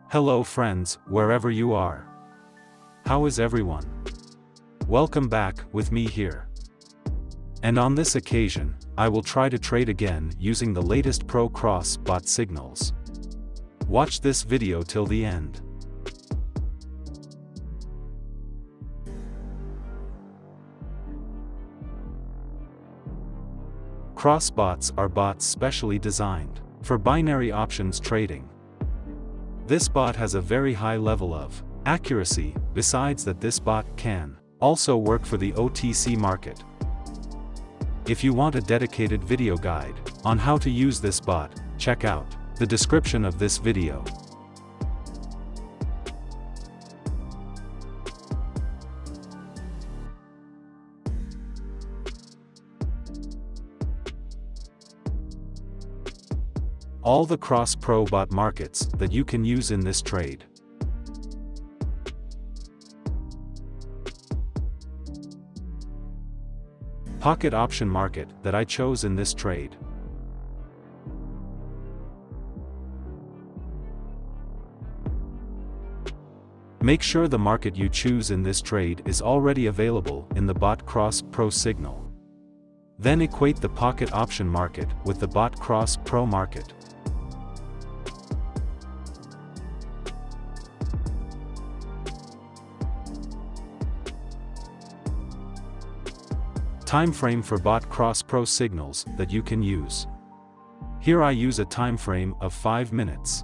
Hello friends, wherever you are. How is everyone? Welcome back with me here. And on this occasion, I will try to trade again using the latest Pro Cross bot signals. Watch this video till the end. Cross bots are bots specially designed for binary options trading. This bot has a very high level of accuracy, besides that this bot can also work for the OTC market. If you want a dedicated video guide on how to use this bot, check out the description of this video. All the cross pro bot markets that you can use in this trade. Pocket option market that I chose in this trade. Make sure the market you choose in this trade is already available in the bot cross pro signal. Then equate the pocket option market with the bot cross pro market. Time frame for bot cross pro signals that you can use. Here I use a time frame of 5 minutes.